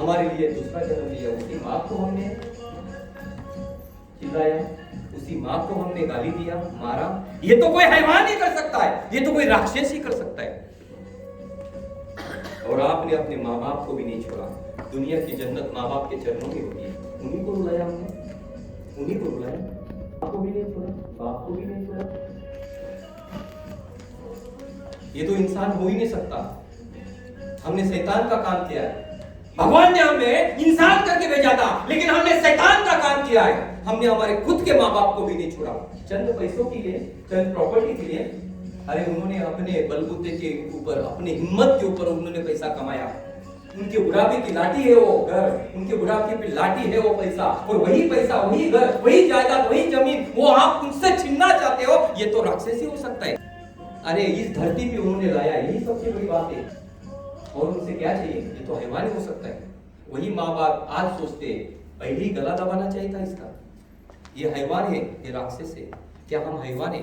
हमारे लिए दूसरा जन्म लिया, उसी माँ को हमने चिल्लाया, उसी माँ को हमने गाली दिया, मारा। ये तो कोई हैवान ही कर सकता है, ये तो कोई राक्षस ही कर सकता है। और आपने अपने माँ बाप को भी नहीं छोड़ा। दुनिया की जन्नत माँ बाप के चरणों में होती है, उन्हीं को रुलाया हमने, उन्हीं को रुलाया। बाप को भी नहीं छोड़ा, बाप को भी नहीं छोड़ा। ये तो इंसान हो ही नहीं सकता। हमने शैतान का काम किया है। भगवान ने हमें इंसान करके भेजा था, लेकिन हमने शैतान का काम किया है। हमने हमारे खुद के माँ बाप को भी नहीं छोड़ा, चंद पैसों के लिए, चंद प्रॉपर्टी के लिए। अरे उन्होंने अपने बलबूते के ऊपर, अपने हिम्मत के ऊपर उन्होंने पैसा कमाया। उनके बुढ़ापे की लाठी है वो घर, उनके बुढ़ापे की लाठी है वो पैसा, और वही पैसा, वही घर, वही जायदाद, वही जमीन, वो आप उनसे छीनना चाहते हो। ये तो राक्षस ही हो सकता है। अरे इस धरती पे उन्होंने लाया, यही सबसे बड़ी बात है। और उनसे क्या चाहिए? ये तो हैवान हो सकता है। वही माँ बाप आज सोचते पहले ही गला दबाना चाहिए था इसका। ये हैवान है, ये राक्षस है। क्या हम हैवान है?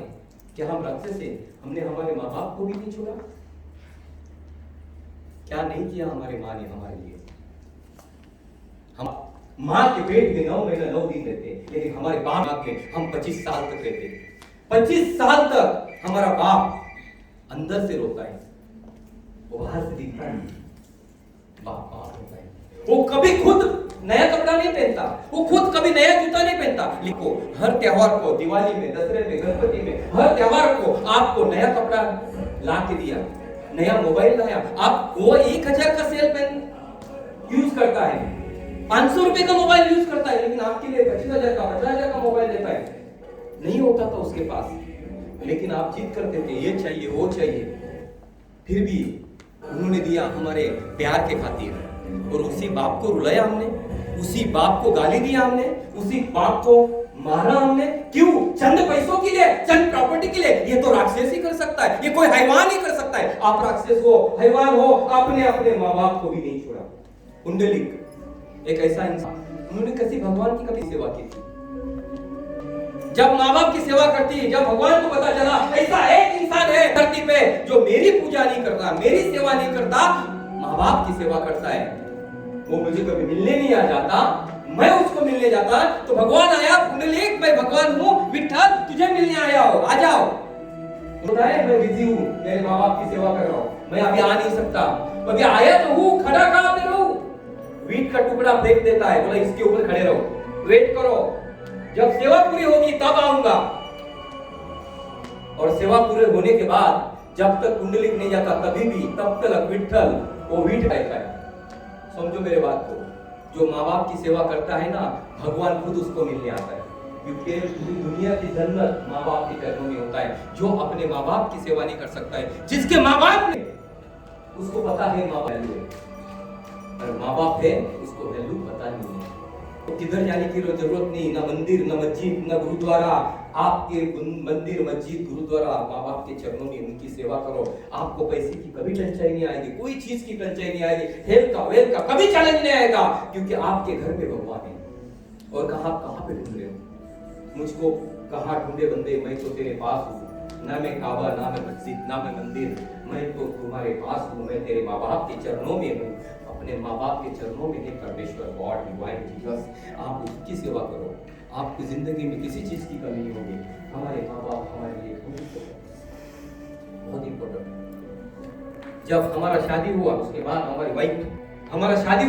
क्या हम राक्षस है? हमने हमारे माँ बाप को भी नहीं छोड़ा। क्या नहीं किया हमारे माँ ने हमारे लिए? हम माँ के पेट में 9 महीना 9 दिन रहते, लेकिन हमारे बाप में हम 25 साल तक रहते। 25 साल तक हमारा बाप अंदर से रोता है, वो बाहर से दिखता नहीं। बाप बाप होता है। वो कभी खुद नया कपड़ा नहीं पहनता, वो खुद कभी नया जूता नहीं पहनता। लिखो, हर त्योहार को, दिवाली में, दशहरे में, गणपति में, हर त्योहार को आपको नया कपड़ा ला के दिया, नया मोबाइल लाया। आप वो 1000 का सेल पेन यूज करता है, 500 रुपए का मोबाइल यूज करता है, लेकिन आपके लिए 25,000 का, 50,000 का मोबाइल देता है। नहीं होता था उसके पास, लेकिन आप जिद करते थे, ये चाहिए, वो चाहिए। फिर भी उन्होंने दिया हमारे प्यार के खातिर। और उसी बाप को रुलाया हमने, उसी बाप को गाली दिया हमने, उसी बाप को मारा हमने। क्यों? चंद पैसों के लिए, चंद प्रॉपर्टी के लिए। ये तो राक्षस ही कर सकता है, ये कोई हैवान ही कर सकता है। आप राक्षस हो, हैवान हो, आपने अपने माँ बाप को भी नहीं छोड़ा। कुंडलिक एक ऐसा इंसान, उन्होंने किसी भगवान की कभी सेवा की थी? जब माँ बाप की सेवा करती, जब भगवान को पता चला ऐसा एक इंसान है धरती पे जो मेरी पूजा नहीं करता, मेरी सेवा नहीं करता, माँ बाप की सेवा करता है, वो मुझे कभी मिलने नहीं आ जाता, मैं उसको मिलने जाता, तो भगवान आया, कुंडलिक मैं भगवान हूँ, विठ्ठल तुझे मिलने आया हो, आ जाओ। बोलता है मैं बिजी हूँ, मेरे माँ बाप की सेवा कर रहा हूँ, मैं अभी आ नहीं सकता। अभी आया तो हूँ, खड़ा कहाँ पे रहूं? वीट का टुकड़ा फेंक देता है, बोला इसके ऊपर खड़े रहो, वेट करो, जब सेवा पूरी होगी तब आऊंगा। और सेवा पूरे होने के बाद जब तक कुंडलिक नहीं जाता, तभी भी तब तक विठ्ठल वो वीट रहता है। समझो मेरे बात को, जो माँ बाप की सेवा करता है ना, भगवान खुद उसको मिलने आता है। क्योंकि दुनिया की जन्नत माँ बाप के चरणों में होता है। जो अपने माँ बाप की सेवा नहीं कर सकता है, जिसके माँ बाप ने, उसको पता है माँ बाप वैल्यू है, और माँ बाप है उसको वैल्यू पता नहीं है। तो किधर जाने की जरूरत नहीं, ना मंदिर, ना मस्जिद, ना गुरुद्वारा। आपके मंदिर, मस्जिद, गुरुद्वारा, माँ बाप के चरणों में उनकी सेवा करो। आपको पैसे की कभी टंचाई नहीं आएगी, कोई चीज की टंचाई नहीं आएगी, हेल्थ का, वेल्थ का कभी चैलेंज नहीं आएगा, क्योंकि आपके घर में भगवान है। और कहाँ पे ढूंढ रहे हो? मुझको कहाँ ढूंढे बंदे, मैं तो तेरे पास हूँ। ना मैं काबा, ना मैं मस्जिद, ना मैं मंदिर, मैं तो तुम्हारे पास हूँ, मैं तेरे माँ बाप के चरणों में हूँ। अपने माँ बाप के चरणों में है परमेश्वर, गॉड, डिवाइन जीसस। आप उसकी सेवा करो, आपकी जिंदगी में किसी चीज की कमी नहीं होगी। हमारे माँ बाप हमारे लिए बहुत इंपॉर्टेंट है। जब हमारा शादी हुआ, उसके बाद हमारी वाइफ, हमारा शादी